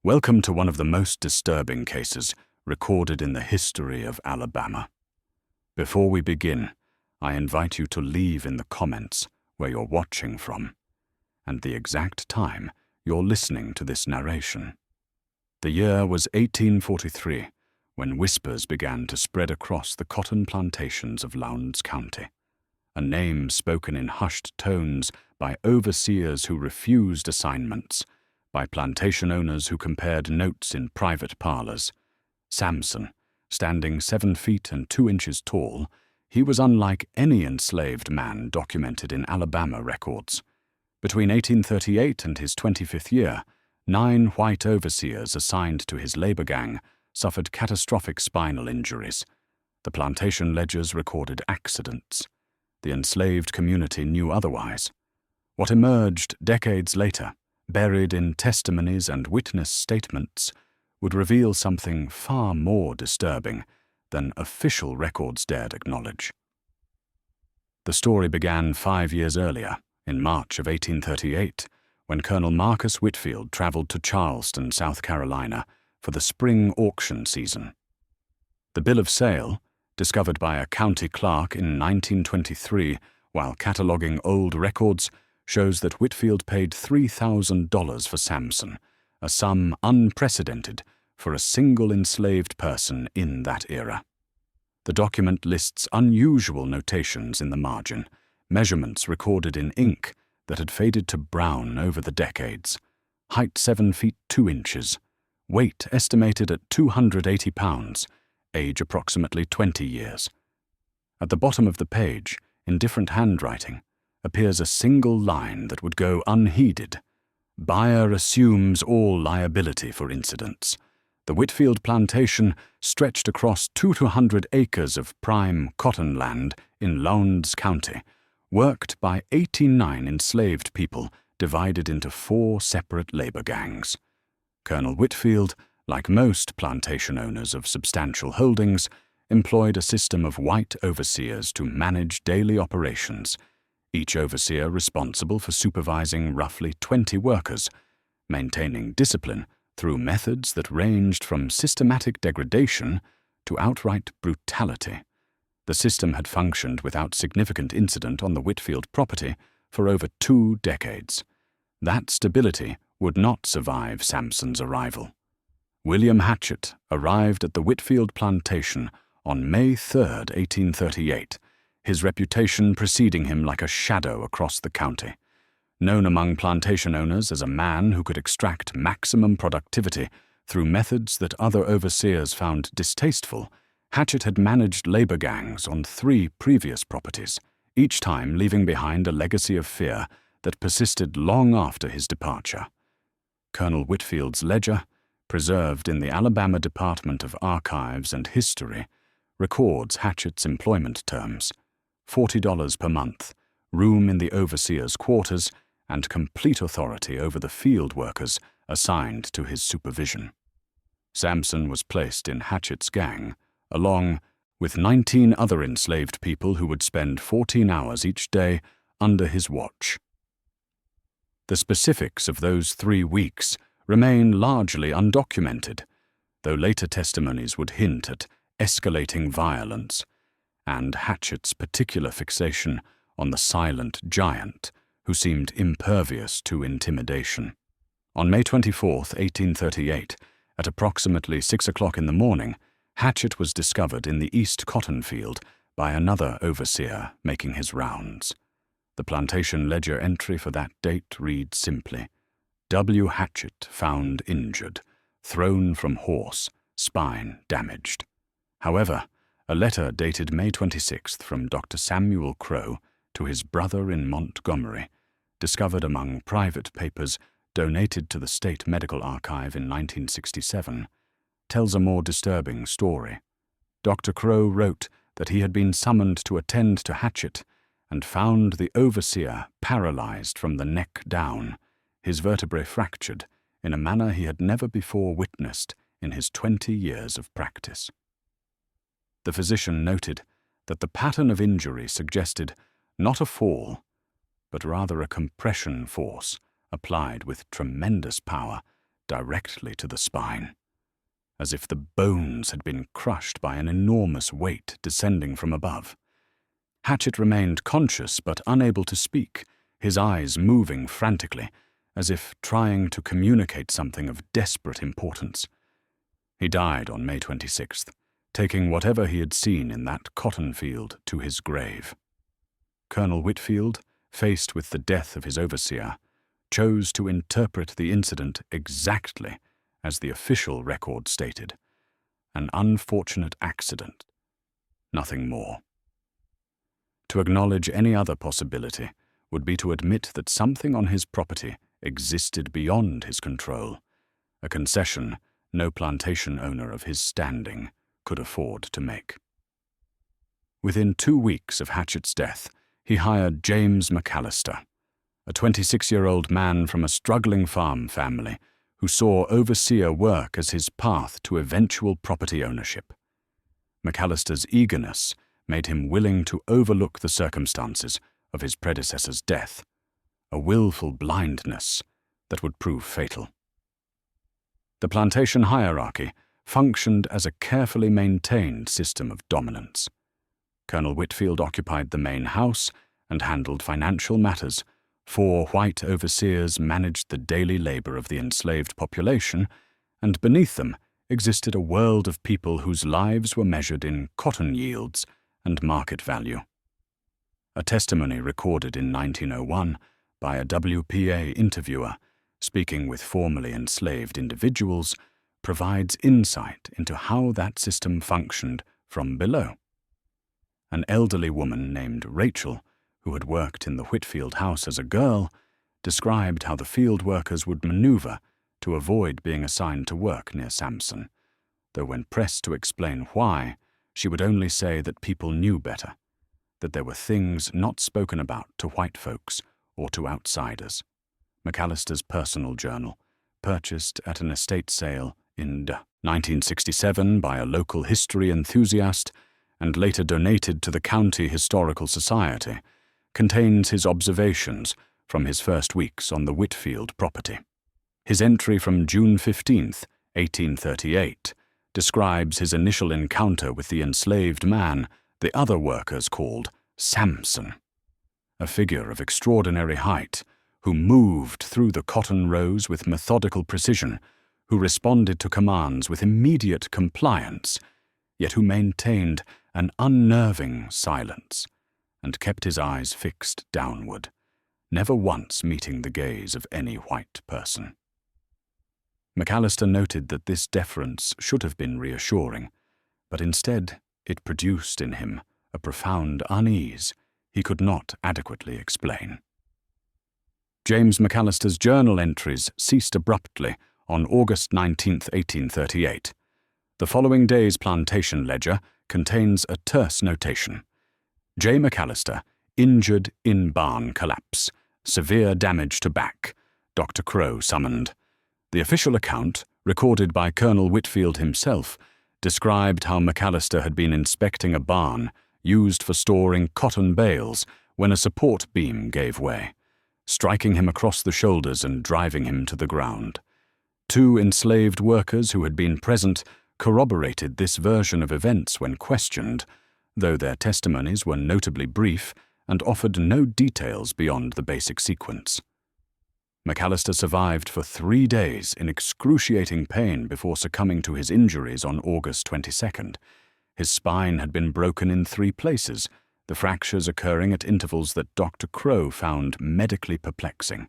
Welcome to one of the most disturbing cases recorded in the history of Alabama. Before we begin, I invite you to leave in the comments where you're watching from and the exact time you're listening to this narration. The year was 1843, when whispers began to spread across the cotton plantations of Lowndes County, a name spoken in hushed tones by overseers who refused assignments, by plantation owners who compared notes in private parlors. Samson, standing 7 feet and 2 inches tall, he was unlike any enslaved man documented in Alabama records. Between 1838 and his 25th year, 9 white overseers assigned to his labor gang suffered catastrophic spinal injuries. The plantation ledgers recorded accidents. The enslaved community knew otherwise. What emerged decades later, buried in testimonies and witness statements, would reveal something far more disturbing than official records dared acknowledge. The story began 5 years earlier, in March of 1838, when Colonel Marcus Whitfield traveled to Charleston, South Carolina, for the spring auction season. The bill of sale, discovered by a county clerk in 1923 while cataloging old records, shows that Whitfield paid $3,000 for Samson, a sum unprecedented for a single enslaved person in that era. The document lists unusual notations in the margin, measurements recorded in ink that had faded to brown over the decades, height 7 feet 2 inches, weight estimated at 280 pounds, age approximately 20 years. At the bottom of the page, in different handwriting, appears a single line that would go unheeded. Buyer assumes all liability for incidents. The Whitfield plantation stretched across 200 acres of prime cotton land in Lowndes County, worked by 89 enslaved people divided into 4 separate labor gangs. Colonel Whitfield, like most plantation owners of substantial holdings, employed a system of white overseers to manage daily operations, each overseer responsible for supervising roughly 20 workers, maintaining discipline through methods that ranged from systematic degradation to outright brutality. The system had functioned without significant incident on the Whitfield property for over 2 decades. That stability would not survive Samson's arrival. William Hatchett arrived at the Whitfield plantation on May 3, 1838, his reputation preceding him like a shadow across the county. Known among plantation owners as a man who could extract maximum productivity through methods that other overseers found distasteful, Hatchett had managed labor gangs on 3 previous properties, each time leaving behind a legacy of fear that persisted long after his departure. Colonel Whitfield's ledger, preserved in the Alabama Department of Archives and History, records Hatchett's employment terms: $40 per month, room in the overseer's quarters, and complete authority over the field workers assigned to his supervision. Samson was placed in Hatchett's gang, along with 19 other enslaved people who would spend 14 hours each day under his watch. The specifics of those 3 weeks remain largely undocumented, though later testimonies would hint at escalating violence and Hatchett's particular fixation on the silent giant who seemed impervious to intimidation. On May 24, 1838, at approximately 6 o'clock in the morning, Hatchett was discovered in the East Cotton Field by another overseer making his rounds. The plantation ledger entry for that date reads simply, W. Hatchett found injured, thrown from horse, spine damaged. However, a letter dated May 26th from Dr. Samuel Crow to his brother in Montgomery, discovered among private papers donated to the State Medical Archive in 1967, tells a more disturbing story. Dr. Crow wrote that he had been summoned to attend to Hatchett and found the overseer paralyzed from the neck down, his vertebrae fractured in a manner he had never before witnessed in his 20 years of practice. The physician noted that the pattern of injury suggested not a fall, but rather a compression force applied with tremendous power directly to the spine, as if the bones had been crushed by an enormous weight descending from above. Hatchett remained conscious but unable to speak, his eyes moving frantically, as if trying to communicate something of desperate importance. He died on May 26th, taking whatever he had seen in that cotton field to his grave. Colonel Whitfield, faced with the death of his overseer, chose to interpret the incident exactly as the official record stated: an unfortunate accident, nothing more. To acknowledge any other possibility would be to admit that something on his property existed beyond his control, a concession no plantation owner of his standing could afford to make. Within 2 weeks of Hatchett's death, he hired James McAllister, a 26-year-old man from a struggling farm family who saw overseer work as his path to eventual property ownership. McAllister's eagerness made him willing to overlook the circumstances of his predecessor's death, a willful blindness that would prove fatal. The plantation hierarchy functioned as a carefully maintained system of dominance. Colonel Whitfield occupied the main house and handled financial matters. 4 white overseers managed the daily labor of the enslaved population, and beneath them existed a world of people whose lives were measured in cotton yields and market value. A testimony recorded in 1901 by a WPA interviewer, speaking with formerly enslaved individuals, provides insight into how that system functioned from below. An elderly woman named Rachel, who had worked in the Whitfield house as a girl, described how the field workers would maneuver to avoid being assigned to work near Samson, though when pressed to explain why, she would only say that people knew better, that there were things not spoken about to white folks or to outsiders. McAllister's personal journal, purchased at an estate sale in 1967 by a local history enthusiast and later donated to the County Historical Society, contains his observations from his first weeks on the Whitfield property. His entry from June 15, 1838, describes his initial encounter with the enslaved man the other workers called Samson, a figure of extraordinary height who moved through the cotton rows with methodical precision, who responded to commands with immediate compliance, yet who maintained an unnerving silence and kept his eyes fixed downward, never once meeting the gaze of any white person. McAllister noted that this deference should have been reassuring, but instead it produced in him a profound unease he could not adequately explain. James McAllister's journal entries ceased abruptly on August 19, 1838. The following day's plantation ledger contains a terse notation: J. McAllister, injured in barn collapse, severe damage to back, Dr. Crow summoned. The official account, recorded by Colonel Whitfield himself, described how McAllister had been inspecting a barn used for storing cotton bales when a support beam gave way, striking him across the shoulders and driving him to the ground. 2 enslaved workers who had been present corroborated this version of events when questioned, though their testimonies were notably brief and offered no details beyond the basic sequence. McAllister survived for 3 days in excruciating pain before succumbing to his injuries on August 22nd. His spine had been broken in 3 places, the fractures occurring at intervals that Dr. Crow found medically perplexing,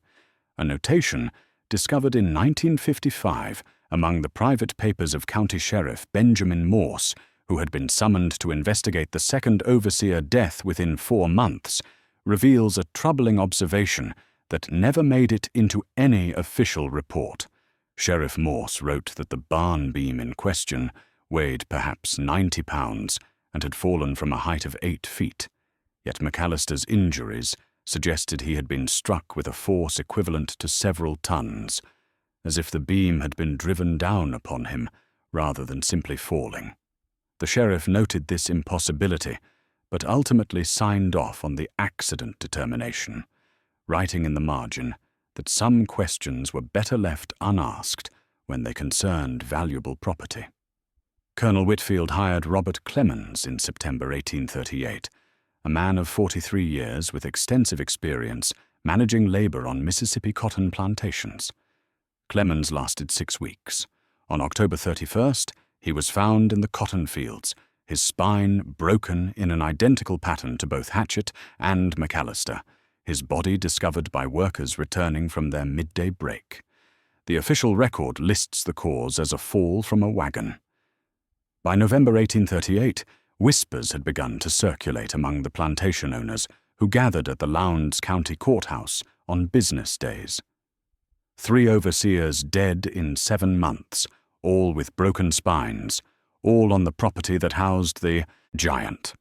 a notation discovered in 1955 among the private papers of County Sheriff Benjamin Morse, who had been summoned to investigate the second overseer death within 4 months, reveals a troubling observation that never made it into any official report. Sheriff Morse wrote that the barn beam in question weighed perhaps 90 pounds and had fallen from a height of 8 feet, yet McAllister's injuries suggested he had been struck with a force equivalent to several tons, as if the beam had been driven down upon him rather than simply falling. The sheriff noted this impossibility, but ultimately signed off on the accident determination, writing in the margin that some questions were better left unasked when they concerned valuable property. Colonel Whitfield hired Robert Clemens in September 1838, a man of 43 years with extensive experience managing labor on Mississippi cotton plantations. Clemens lasted 6 weeks. On October 31st, he was found in the cotton fields, his spine broken in an identical pattern to both Hatchett and McAllister, his body discovered by workers returning from their midday break. The official record lists the cause as a fall from a wagon. By November 1838, whispers had begun to circulate among the plantation owners who gathered at the Lowndes County Courthouse on business days. 3 overseers dead in 7 months, all with broken spines, all on the property that housed the giant.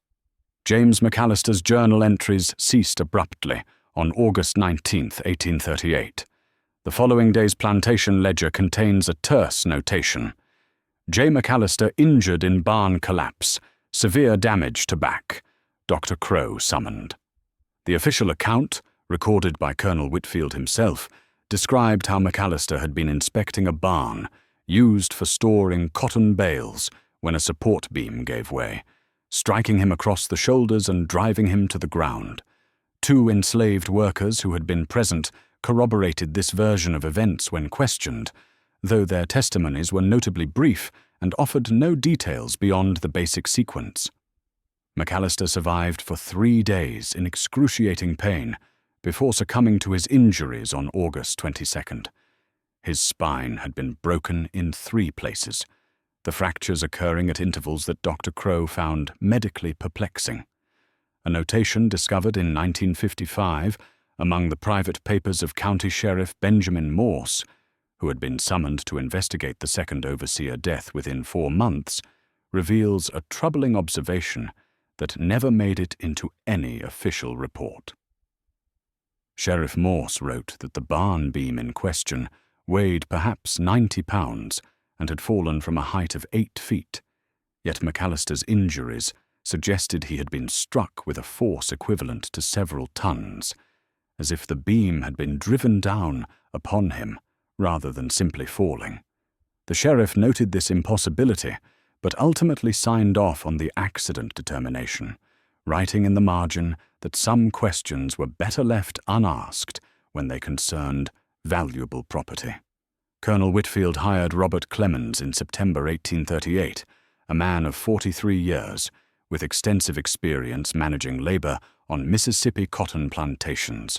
James McAllister's journal entries ceased abruptly on August 19, 1838. The following day's plantation ledger contains a terse notation. J. McAllister injured in barn collapse, severe damage to back. Dr. Crow summoned. The official account, recorded by Colonel Whitfield himself, described how McAllister had been inspecting a barn used for storing cotton bales when a support beam gave way, striking him across the shoulders and driving him to the ground. 2 enslaved workers who had been present corroborated this version of events when questioned, though their testimonies were notably brief and offered no details beyond the basic sequence. McAllister survived for 3 days in excruciating pain before succumbing to his injuries on August 22nd. His spine had been broken in 3 places, the fractures occurring at intervals that Dr. Crow found medically perplexing. A notation discovered in 1955 among the private papers of County Sheriff Benjamin Morse, who had been summoned to investigate the second overseer death within 4 months, reveals a troubling observation that never made it into any official report. Sheriff Morse wrote that the barn beam in question weighed perhaps 90 pounds and had fallen from a height of 8 feet, yet McAllister's injuries suggested he had been struck with a force equivalent to several tons, as if the beam had been driven down upon him rather than simply falling. The sheriff noted this impossibility, but ultimately signed off on the accident determination, writing in the margin that some questions were better left unasked when they concerned valuable property. Colonel Whitfield hired Robert Clemens in September 1838, a man of 43 years, with extensive experience managing labor on Mississippi cotton plantations.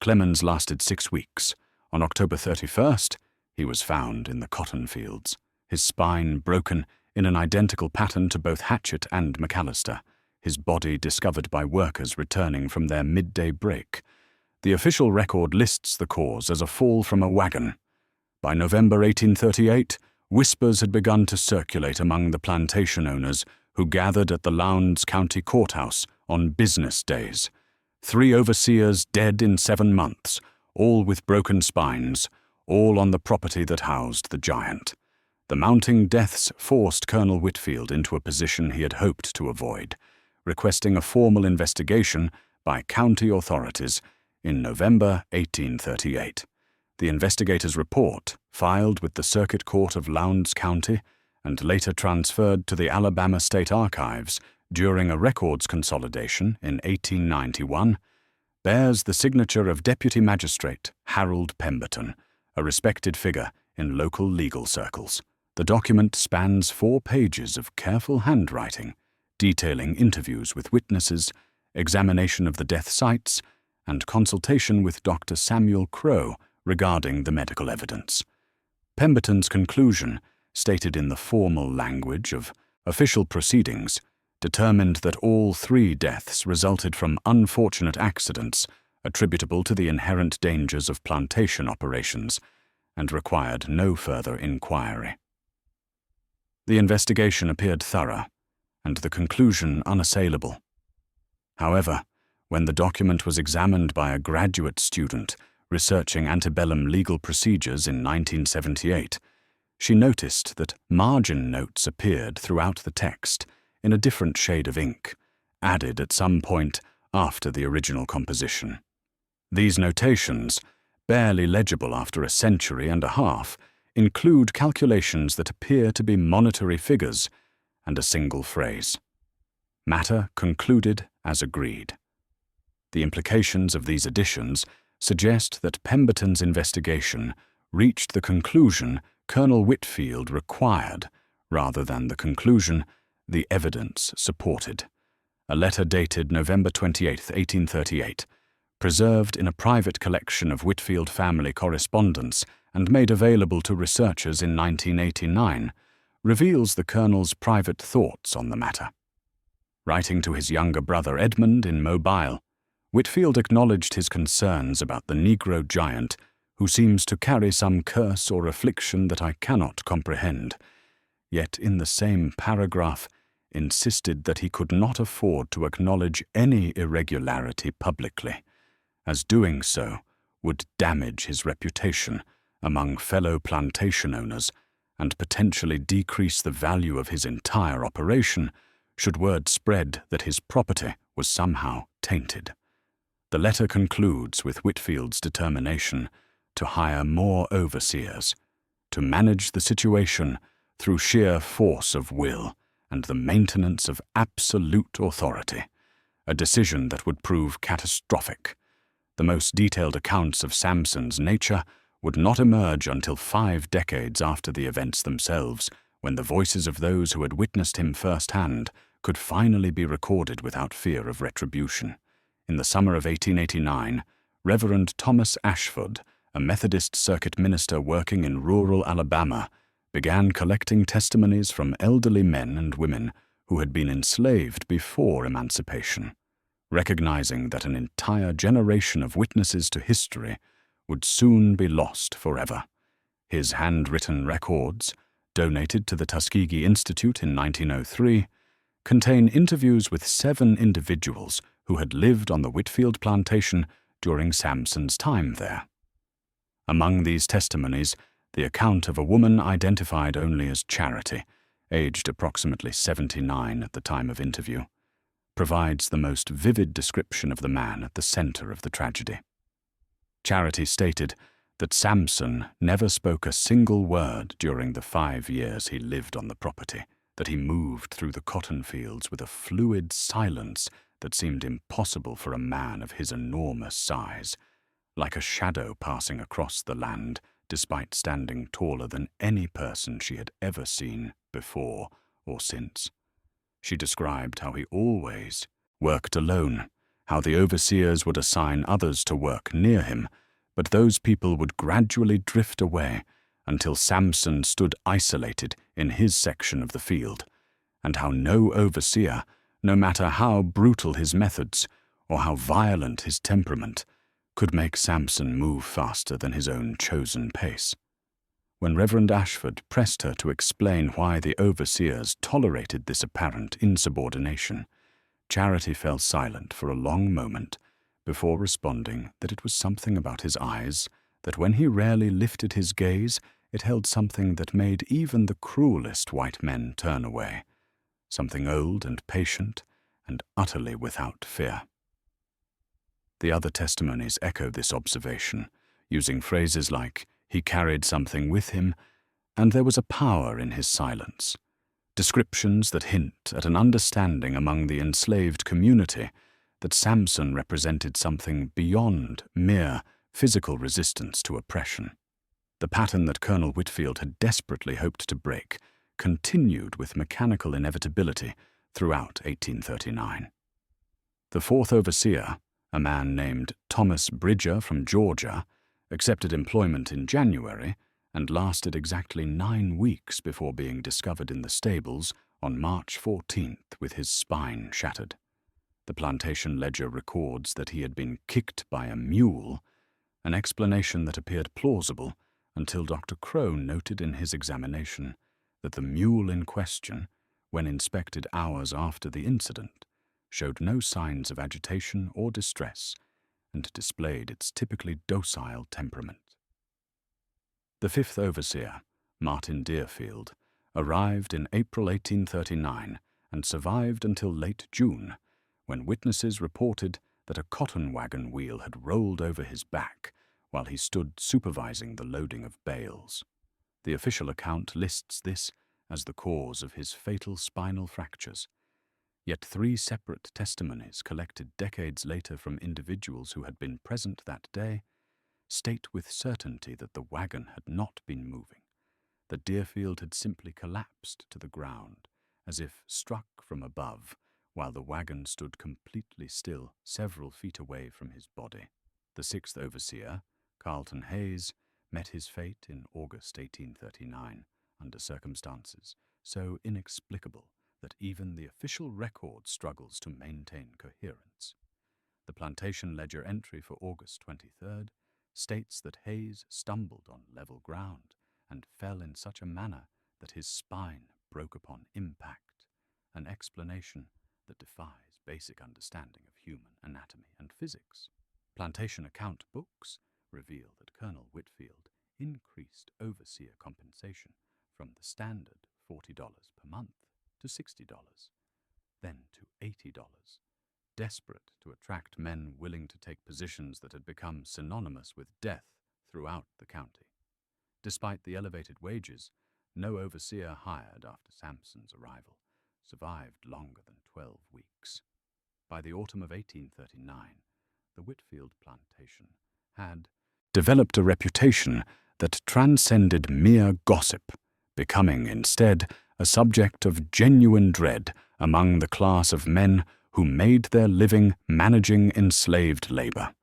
Clemens lasted 6 weeks. On October 31st, he was found in the cotton fields, his spine broken in an identical pattern to both Hatchett and McAllister, his body discovered by workers returning from their midday break. The official record lists the cause as a fall from a wagon. By November 1838, whispers had begun to circulate among the plantation owners who gathered at the Lowndes County Courthouse on business days. 3 overseers dead in 7 months, all with broken spines, all on the property that housed the giant. The mounting deaths forced Colonel Whitfield into a position he had hoped to avoid, requesting a formal investigation by county authorities in November 1838. The investigator's report, filed with the Circuit Court of Lowndes County and later transferred to the Alabama State Archives during a records consolidation in 1891, bears the signature of Deputy Magistrate Harold Pemberton, a respected figure in local legal circles. The document spans 4 pages of careful handwriting, detailing interviews with witnesses, examination of the death sites, and consultation with Dr. Samuel Crow regarding the medical evidence. Pemberton's conclusion, stated in the formal language of official proceedings, determined that all 3 deaths resulted from unfortunate accidents attributable to the inherent dangers of plantation operations and required no further inquiry. The investigation appeared thorough, and the conclusion unassailable. However, when the document was examined by a graduate student researching antebellum legal procedures in 1978, she noticed that margin notes appeared throughout the text in a different shade of ink, added at some point after the original composition. These notations, barely legible after a century and a half, include calculations that appear to be monetary figures and a single phrase. Matter concluded as agreed. The implications of these additions suggest that Pemberton's investigation reached the conclusion Colonel Whitfield required rather than the conclusion the evidence supported. A letter dated November 28, 1838, preserved in a private collection of Whitfield family correspondence and made available to researchers in 1989, reveals the Colonel's private thoughts on the matter. Writing to his younger brother Edmund in Mobile, Whitfield acknowledged his concerns about the Negro giant who seems to carry some curse or affliction that I cannot comprehend, yet in the same paragraph insisted that he could not afford to acknowledge any irregularity publicly, as doing so would damage his reputation among fellow plantation owners and potentially decrease the value of his entire operation should word spread that his property was somehow tainted. The letter concludes with Whitfield's determination to hire more overseers, to manage the situation through sheer force of will and the maintenance of absolute authority, a decision that would prove catastrophic. The most detailed accounts of Samson's nature would not emerge until 5 decades after the events themselves, when the voices of those who had witnessed him firsthand could finally be recorded without fear of retribution. In the summer of 1889, Reverend Thomas Ashford, a Methodist circuit minister working in rural Alabama, began collecting testimonies from elderly men and women who had been enslaved before emancipation, recognizing that an entire generation of witnesses to history would soon be lost forever. His handwritten records, donated to the Tuskegee Institute in 1903, contain interviews with 7 individuals who had lived on the Whitfield plantation during Samson's time there. Among these testimonies, the account of a woman identified only as Charity, aged approximately 79 at the time of interview, provides the most vivid description of the man at the center of the tragedy. Charity stated that Samson never spoke a single word during the 5 years he lived on the property, that he moved through the cotton fields with a fluid silence that seemed impossible for a man of his enormous size, like a shadow passing across the land, despite standing taller than any person she had ever seen before or since. She described how he always worked alone, how the overseers would assign others to work near him, but those people would gradually drift away until Samson stood isolated in his section of the field, and how no overseer, no matter how brutal his methods or how violent his temperament, could make Samson move faster than his own chosen pace. When Reverend Ashford pressed her to explain why the overseers tolerated this apparent insubordination, Charity fell silent for a long moment before responding that it was something about his eyes, that when he rarely lifted his gaze, it held something that made even the cruelest white men turn away, something old and patient and utterly without fear. The other testimonies echo this observation, using phrases like, "He carried something with him," and "there was a power in his silence," descriptions that hint at an understanding among the enslaved community that Samson represented something beyond mere physical resistance to oppression. The pattern that Colonel Whitfield had desperately hoped to break continued with mechanical inevitability throughout 1839. The 4th overseer, a man named Thomas Bridger from Georgia, accepted employment in January and lasted exactly 9 weeks before being discovered in the stables on March 14th with his spine shattered. The plantation ledger records that he had been kicked by a mule, an explanation that appeared plausible until Dr. Crow noted in his examination that the mule in question, when inspected hours after the incident, showed no signs of agitation or distress and displayed its typically docile temperament. The 5th overseer, Martin Deerfield, arrived in April 1839 and survived until late June, when witnesses reported that a cotton wagon wheel had rolled over his back while he stood supervising the loading of bales. The official account lists this as the cause of his fatal spinal fractures. Yet 3 separate testimonies collected decades later from individuals who had been present that day state with certainty that the wagon had not been moving, that Deerfield had simply collapsed to the ground, as if struck from above, while the wagon stood completely still several feet away from his body. The 6th overseer, Carlton Hayes, met his fate in August 1839 under circumstances so inexplicable that even the official record struggles to maintain coherence. The plantation ledger entry for August 23rd states that Hayes stumbled on level ground and fell in such a manner that his spine broke upon impact, an explanation that defies basic understanding of human anatomy and physics. Plantation account books reveal that Colonel Whitfield increased overseer compensation from the standard $40 per month to $60, then to $80, desperate to attract men willing to take positions that had become synonymous with death throughout the county. Despite the elevated wages, no overseer hired after Samson's arrival survived longer than 12 weeks. By the autumn of 1839, the Whitfield plantation had developed a reputation that transcended mere gossip, becoming instead a subject of genuine dread among the class of men who made their living managing enslaved labor.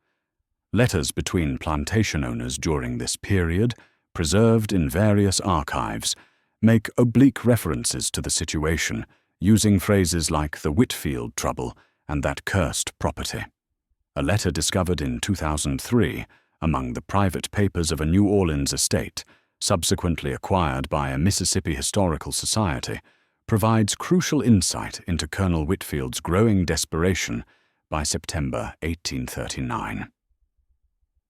Letters between plantation owners during this period, preserved in various archives, make oblique references to the situation, using phrases like the Whitfield trouble and that cursed property. A letter discovered in 2003 among the private papers of a New Orleans estate, subsequently acquired by a Mississippi Historical Society, provides crucial insight into Colonel Whitfield's growing desperation by September 1839.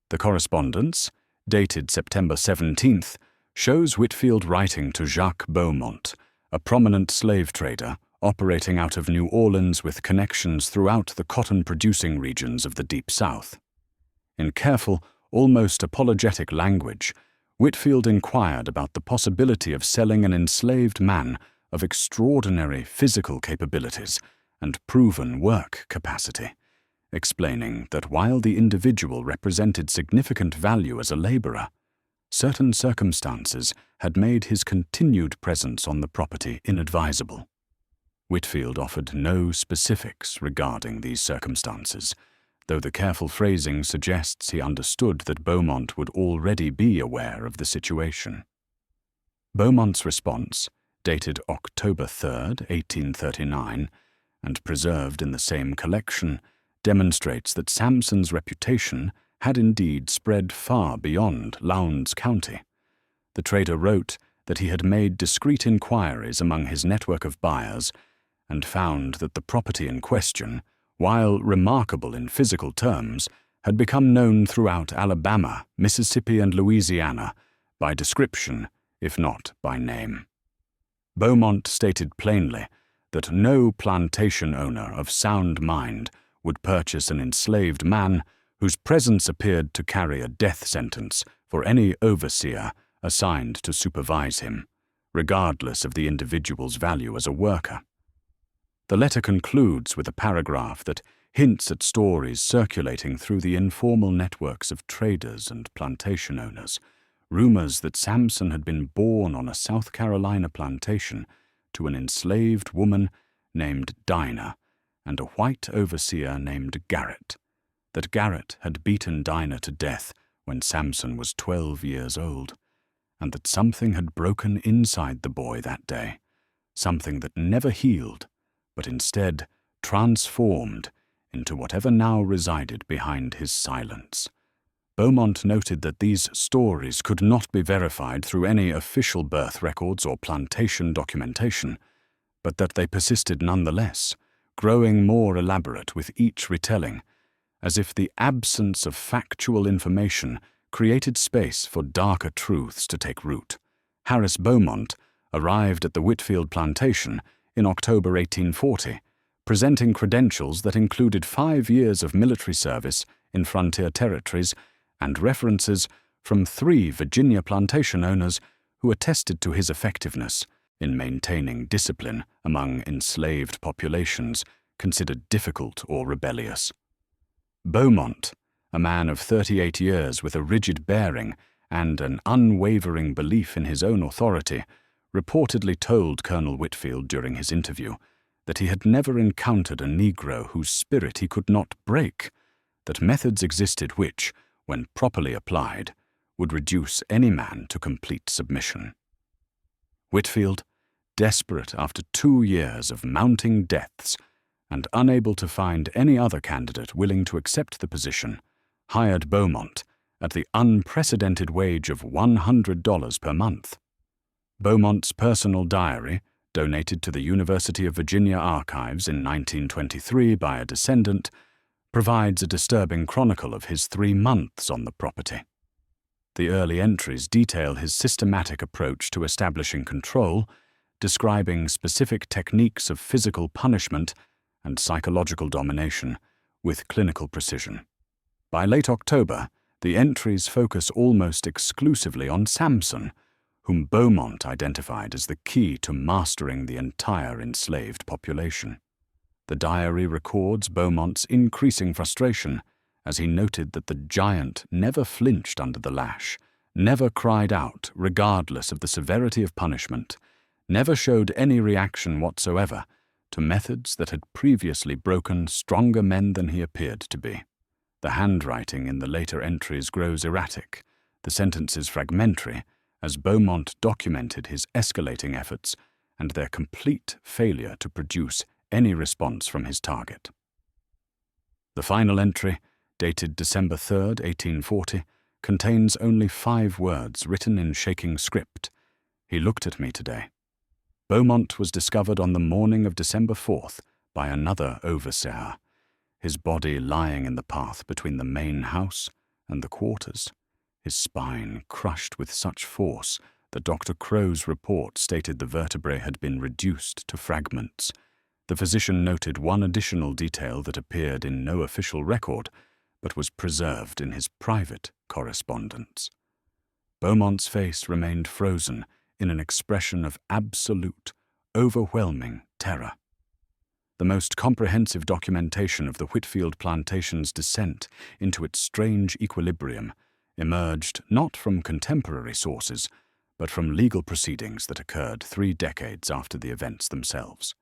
The correspondence, dated September 17th, shows Whitfield writing to Jacques Beaumont, a prominent slave trader operating out of New Orleans with connections throughout the cotton-producing regions of the Deep South. In careful, almost apologetic language, Whitfield inquired about the possibility of selling an enslaved man of extraordinary physical capabilities and proven work capacity, explaining that while the individual represented significant value as a laborer, certain circumstances had made his continued presence on the property inadvisable. Whitfield offered no specifics regarding these circumstances, though the careful phrasing suggests he understood that Beaumont would already be aware of the situation. Beaumont's response, dated October 3, 1839, and preserved in the same collection, demonstrates that Samson's reputation had indeed spread far beyond Lowndes County. The trader wrote that he had made discreet inquiries among his network of buyers and found that the property in question, while remarkable in physical terms, had become known throughout Alabama, Mississippi, and Louisiana by description, if not by name. Beaumont stated plainly that no plantation owner of sound mind would purchase an enslaved man whose presence appeared to carry a death sentence for any overseer assigned to supervise him, regardless of the individual's value as a worker. The letter concludes with a paragraph that hints at stories circulating through the informal networks of traders and plantation owners, rumors that Samson had been born on a South Carolina plantation to an enslaved woman named Dinah and a white overseer named Garrett, that Garrett had beaten Dinah to death when Samson was 12 years old, and that something had broken inside the boy that day, something that never healed, but instead transformed into whatever now resided behind his silence. Beaumont noted that these stories could not be verified through any official birth records or plantation documentation, but that they persisted nonetheless, growing more elaborate with each retelling, as if the absence of factual information created space for darker truths to take root. Harris Beaumont arrived at the Whitfield plantation in October 1840, presenting credentials that included 5 years of military service in frontier territories and references from 3 Virginia plantation owners who attested to his effectiveness in maintaining discipline among enslaved populations considered difficult or rebellious. Beaumont, a man of 38 years with a rigid bearing and an unwavering belief in his own authority, reportedly told Colonel Whitfield during his interview that he had never encountered a Negro whose spirit he could not break, that methods existed which, when properly applied, would reduce any man to complete submission. Whitfield, desperate after 2 years of mounting deaths and unable to find any other candidate willing to accept the position, hired Beaumont at the unprecedented wage of $100 per month. Beaumont's personal diary, donated to the University of Virginia archives in 1923 by a descendant, provides a disturbing chronicle of his 3 months on the property. The early entries detail his systematic approach to establishing control, describing specific techniques of physical punishment and psychological domination with clinical precision. By late October, the entries focus almost exclusively on Samson, whom Beaumont identified as the key to mastering the entire enslaved population. The diary records Beaumont's increasing frustration as he noted that the giant never flinched under the lash, never cried out regardless of the severity of punishment, never showed any reaction whatsoever to methods that had previously broken stronger men than he appeared to be. The handwriting in the later entries grows erratic, the sentences fragmentary, as Beaumont documented his escalating efforts and their complete failure to produce any response from his target. The final entry, dated December 3, 1840, contains only 5 words written in shaking script. He looked at me today. Beaumont was discovered on the morning of December 4th by another overseer, his body lying in the path between the main house and the quarters, his spine crushed with such force that Dr. Crow's report stated the vertebrae had been reduced to fragments. The physician noted one additional detail that appeared in no official record, but was preserved in his private correspondence. Beaumont's face remained frozen in an expression of absolute, overwhelming terror. The most comprehensive documentation of the Whitfield plantation's descent into its strange equilibrium emerged not from contemporary sources, but from legal proceedings that occurred 3 decades after the events themselves.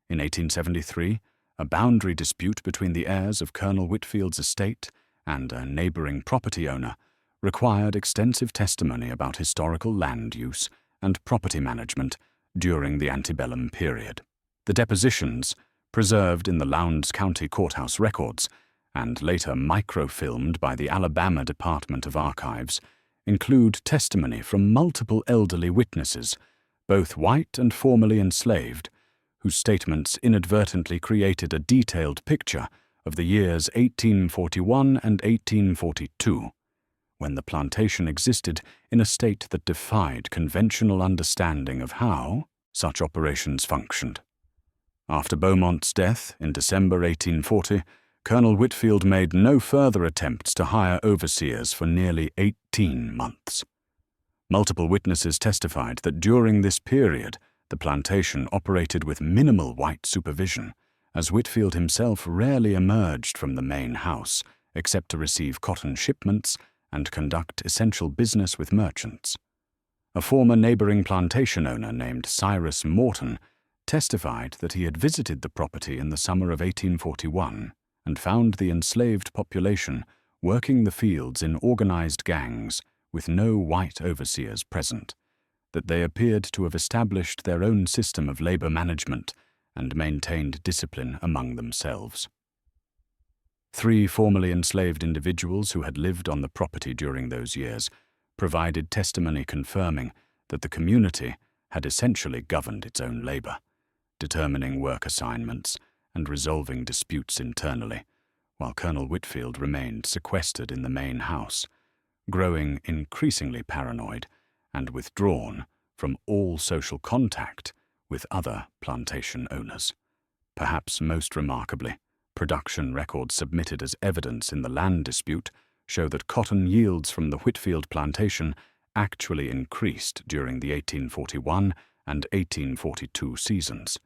In 1873, a boundary dispute between the heirs of Colonel Whitfield's estate and a neighboring property owner required extensive testimony about historical land use and property management during the antebellum period. The depositions, preserved in the Lowndes County Courthouse records and later microfilmed by the Alabama Department of Archives, include testimony from multiple elderly witnesses, both white and formerly enslaved, whose statements inadvertently created a detailed picture of the years 1841 and 1842, when the plantation existed in a state that defied conventional understanding of how such operations functioned. After Beaumont's death in December 1840, Colonel Whitfield made no further attempts to hire overseers for nearly 18 months. Multiple witnesses testified that during this period, the plantation operated with minimal white supervision, as Whitfield himself rarely emerged from the main house except to receive cotton shipments and conduct essential business with merchants. A former neighboring plantation owner named Cyrus Morton testified that he had visited the property in the summer of 1841 and found the enslaved population working the fields in organized gangs with no white overseers present, that they appeared to have established their own system of labor management and maintained discipline among themselves. 3 formerly enslaved individuals who had lived on the property during those years provided testimony confirming that the community had essentially governed its own labor, determining work assignments and resolving disputes internally, while Colonel Whitfield remained sequestered in the main house, growing increasingly paranoid and withdrawn from all social contact with other plantation owners. Perhaps most remarkably, production records submitted as evidence in the land dispute show that cotton yields from the Whitfield plantation actually increased during the 1841 and 1842 seasons,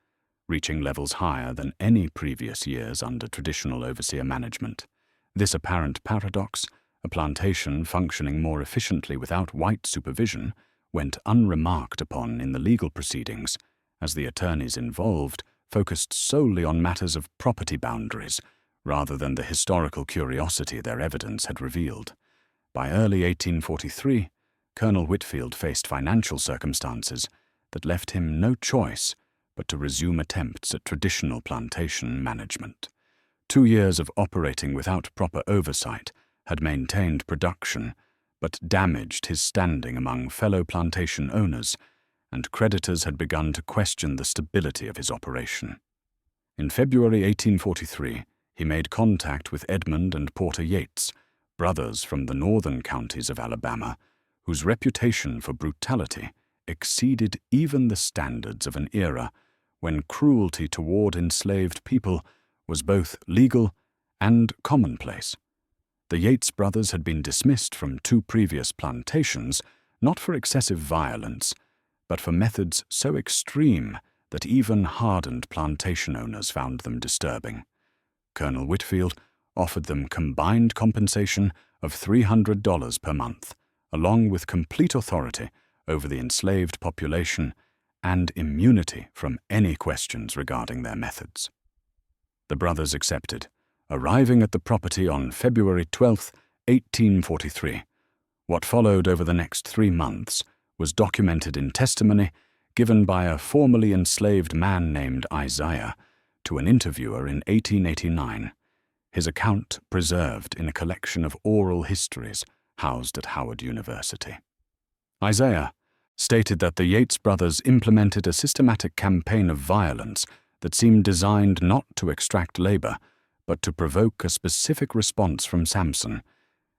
reaching levels higher than any previous years under traditional overseer management. This apparent paradox, a plantation functioning more efficiently without white supervision, went unremarked upon in the legal proceedings, as the attorneys involved focused solely on matters of property boundaries rather than the historical curiosity their evidence had revealed. By early 1843, Colonel Whitfield faced financial circumstances that left him no choice but to resume attempts at traditional plantation management. 2 years of operating without proper oversight had maintained production, but damaged his standing among fellow plantation owners, and creditors had begun to question the stability of his operation. In February 1843, he made contact with Edmund and Porter Yates, brothers from the northern counties of Alabama, whose reputation for brutality exceeded even the standards of an era when cruelty toward enslaved people was both legal and commonplace. The Yates brothers had been dismissed from 2 previous plantations, not for excessive violence, but for methods so extreme that even hardened plantation owners found them disturbing. Colonel Whitfield offered them combined compensation of $300 per month, along with complete authority over the enslaved population and immunity from any questions regarding their methods. The brothers accepted, arriving at the property on February 12, 1843. What followed over the next 3 months was documented in testimony given by a formerly enslaved man named Isaiah to an interviewer in 1889, his account preserved in a collection of oral histories housed at Howard University. Isaiah stated that the Yates brothers implemented a systematic campaign of violence that seemed designed not to extract labor, but to provoke a specific response from Samson,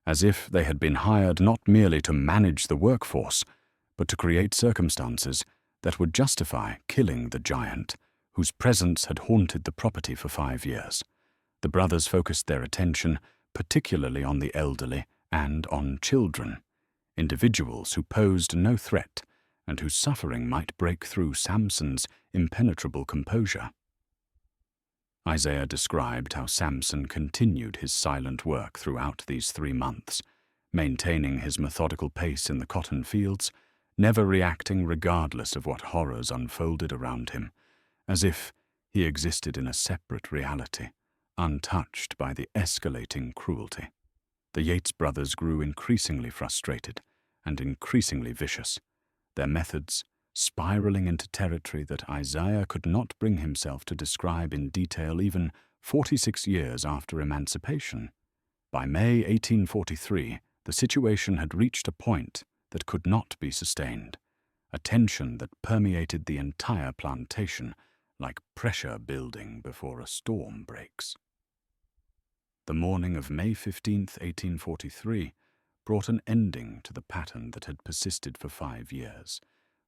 as if they had been hired not merely to manage the workforce, but to create circumstances that would justify killing the giant, whose presence had haunted the property for 5 years. The brothers focused their attention particularly on the elderly and on children, individuals who posed no threat and whose suffering might break through Samson's impenetrable composure. Isaiah described how Samson continued his silent work throughout these 3 months, maintaining his methodical pace in the cotton fields, never reacting regardless of what horrors unfolded around him, as if he existed in a separate reality, untouched by the escalating cruelty. The Yates brothers grew increasingly frustrated and increasingly vicious, their methods spiraling into territory that Isaiah could not bring himself to describe in detail even 46 years after emancipation. By May 1843, the situation had reached a point that could not be sustained, a tension that permeated the entire plantation like pressure building before a storm breaks. The morning of May 15, 1843, brought an ending to the pattern that had persisted for 5 years,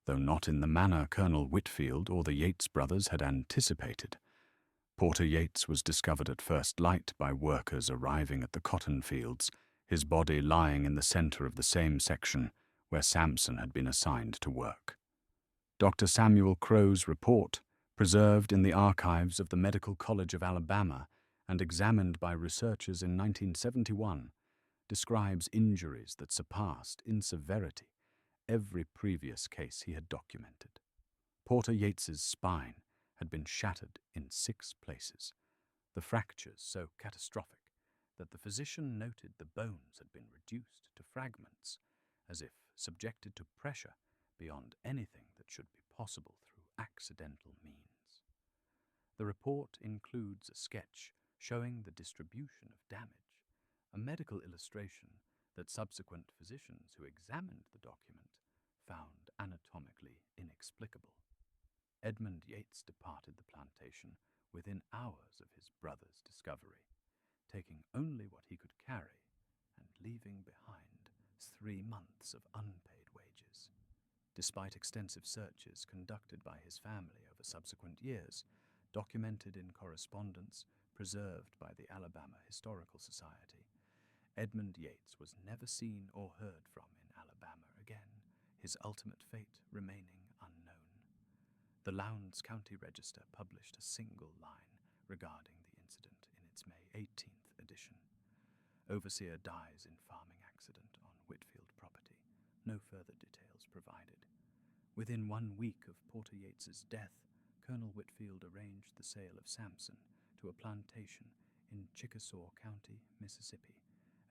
though not in the manner Colonel Whitfield or the Yates brothers had anticipated. Porter Yates was discovered at first light by workers arriving at the cotton fields, his body lying in the center of the same section where Samson had been assigned to work. Dr. Samuel Crow's report, preserved in the archives of the Medical College of Alabama and examined by researchers in 1971, describes injuries that surpassed in severity every previous case he had documented. Porter Yates's spine had been shattered in 6 places, the fractures so catastrophic that the physician noted the bones had been reduced to fragments, as if subjected to pressure beyond anything that should be possible through accidental means. The report includes a sketch showing the distribution of damage, a medical illustration that subsequent physicians who examined the document found anatomically inexplicable. Edmund Yates departed the plantation within hours of his brother's discovery, taking only what he could carry and leaving behind 3 months of unpaid wages. Despite extensive searches conducted by his family over subsequent years, documented in correspondence preserved by the Alabama Historical Society, Edmund Yates was never seen or heard from in Alabama again. his ultimate fate remaining unknown. The Lowndes County Register published a single line regarding the incident in its May 18th edition. Overseer dies in farming accident on Whitfield property. No further details provided. Within 1 week of Porter Yates's death, Colonel Whitfield arranged the sale of Samson to a plantation in Chickasaw County, Mississippi,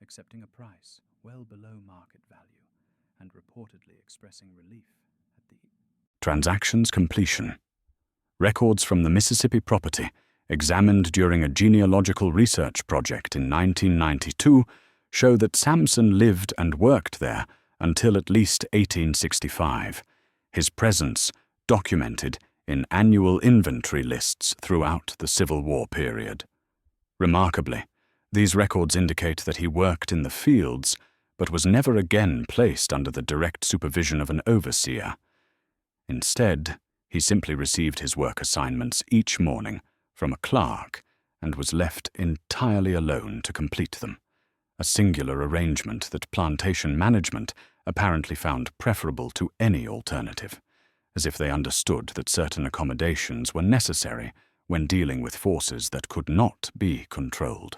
accepting a price well below market value and reportedly expressing relief at the transaction's completion. Records from the Mississippi property, examined during a genealogical research project in 1992, show that Samson lived and worked there until at least 1865, his presence documented in annual inventory lists throughout the Civil War period. Remarkably, these records indicate that he worked in the fields, but was never again placed under the direct supervision of an overseer. Instead, he simply received his work assignments each morning from a clerk and was left entirely alone to complete them, a singular arrangement that plantation management apparently found preferable to any alternative, as if they understood that certain accommodations were necessary when dealing with forces that could not be controlled.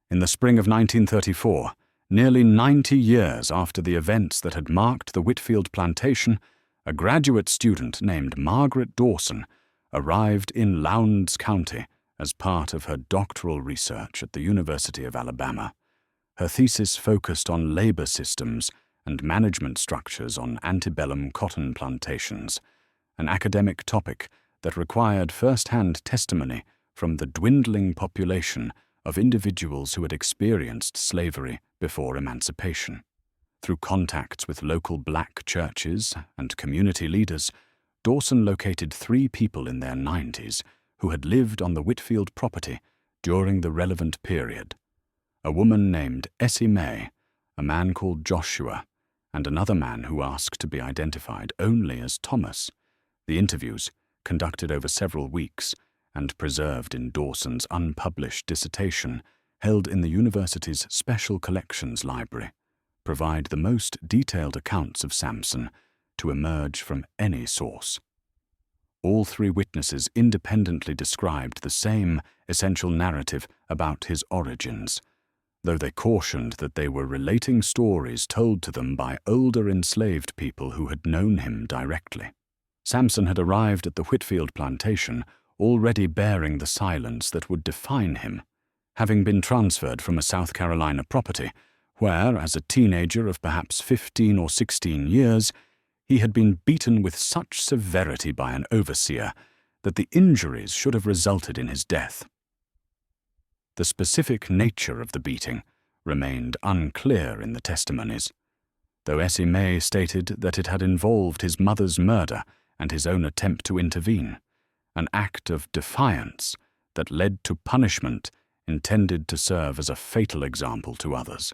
In the spring of 1934, nearly 90 years after the events that had marked the Whitfield plantation, a graduate student named Margaret Dawson arrived in Lowndes County as part of her doctoral research at the University of Alabama. Her thesis focused on labor systems and management structures on antebellum cotton plantations, an academic topic that required first-hand testimony from the dwindling population of individuals who had experienced slavery before emancipation. Through contacts with local black churches and community leaders, Dawson located 3 people in their 90s who had lived on the Whitfield property during the relevant period: a woman named Essie May, a man called Joshua, and another man who asked to be identified only as Thomas. The interviews, conducted over several weeks and preserved in Dawson's unpublished dissertation held in the university's Special Collections Library, provide the most detailed accounts of Samson to emerge from any source. All 3 witnesses independently described the same essential narrative about his origins, though they cautioned that they were relating stories told to them by older enslaved people who had known him directly. Samson had arrived at the Whitfield plantation already bearing the silence that would define him, having been transferred from a South Carolina property where, as a teenager of perhaps 15 or 16 years, he had been beaten with such severity by an overseer that the injuries should have resulted in his death. The specific nature of the beating remained unclear in the testimonies, though Essie May stated that it had involved his mother's murder and his own attempt to intervene, an act of defiance that led to punishment intended to serve as a fatal example to others.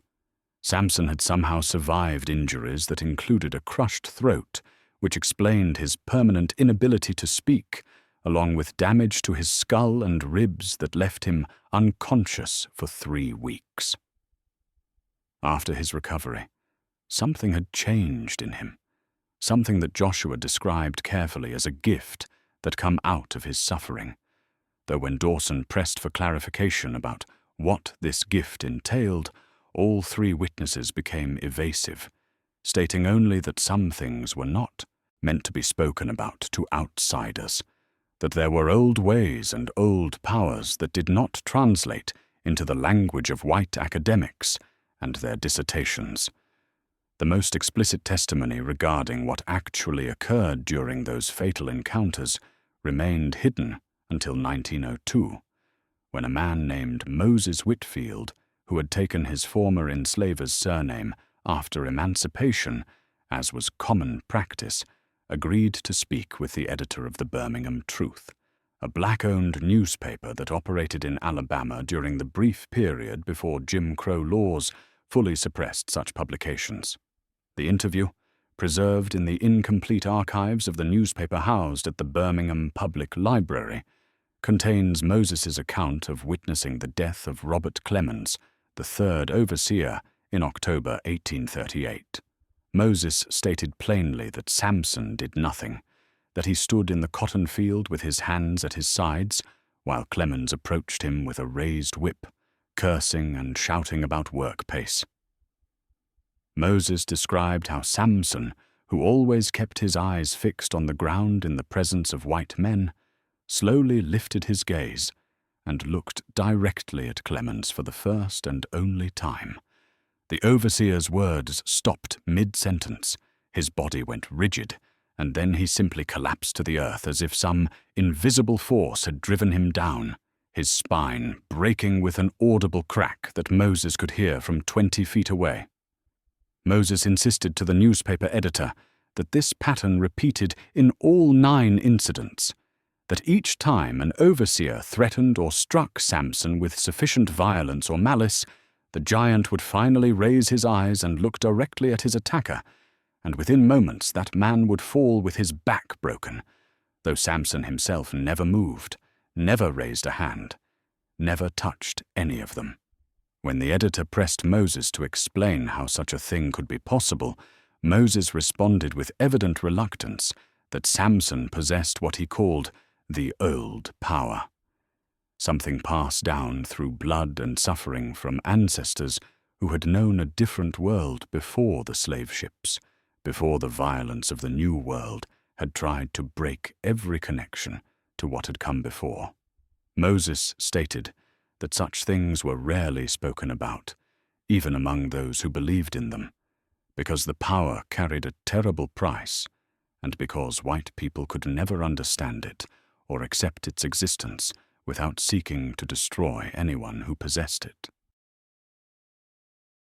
Samson had somehow survived injuries that included a crushed throat, which explained his permanent inability to speak, along with damage to his skull and ribs that left him unconscious for 3 weeks. After his recovery, something had changed in him, something that Joshua described carefully as a gift that come out of his suffering, though when Dawson pressed for clarification about what this gift entailed, all 3 witnesses became evasive, stating only that some things were not meant to be spoken about to outsiders, that there were old ways and old powers that did not translate into the language of white academics and their dissertations. The most explicit testimony regarding what actually occurred during those fatal encounters remained hidden until 1902, when a man named Moses Whitfield, who had taken his former enslaver's surname after emancipation, as was common practice, agreed to speak with the editor of the Birmingham Truth, a black-owned newspaper that operated in Alabama during the brief period before Jim Crow laws fully suppressed such publications. The interview, preserved in the incomplete archives of the newspaper housed at the Birmingham Public Library, contains Moses's account of witnessing the death of Robert Clemens, the 3rd overseer, in October 1838. Moses stated plainly that Samson did nothing, that he stood in the cotton field with his hands at his sides, while Clemens approached him with a raised whip, cursing and shouting about work pace. Moses described how Samson, who always kept his eyes fixed on the ground in the presence of white men, slowly lifted his gaze and looked directly at Clemens for the first and only time. The overseer's words stopped mid-sentence, his body went rigid, and then he simply collapsed to the earth as if some invisible force had driven him down, his spine breaking with an audible crack that Moses could hear from 20 feet away. Moses insisted to the newspaper editor that this pattern repeated in all 9 incidents, that each time an overseer threatened or struck Samson with sufficient violence or malice, the giant would finally raise his eyes and look directly at his attacker, and within moments that man would fall with his back broken, though Samson himself never moved, never raised a hand, never touched any of them. When the editor pressed Moses to explain how such a thing could be possible, Moses responded with evident reluctance that Samson possessed what he called the old power, something passed down through blood and suffering from ancestors who had known a different world before the slave ships, before the violence of the New World had tried to break every connection to what had come before. Moses stated that such things were rarely spoken about, even among those who believed in them, because the power carried a terrible price, and because white people could never understand it or accept its existence without seeking to destroy anyone who possessed it.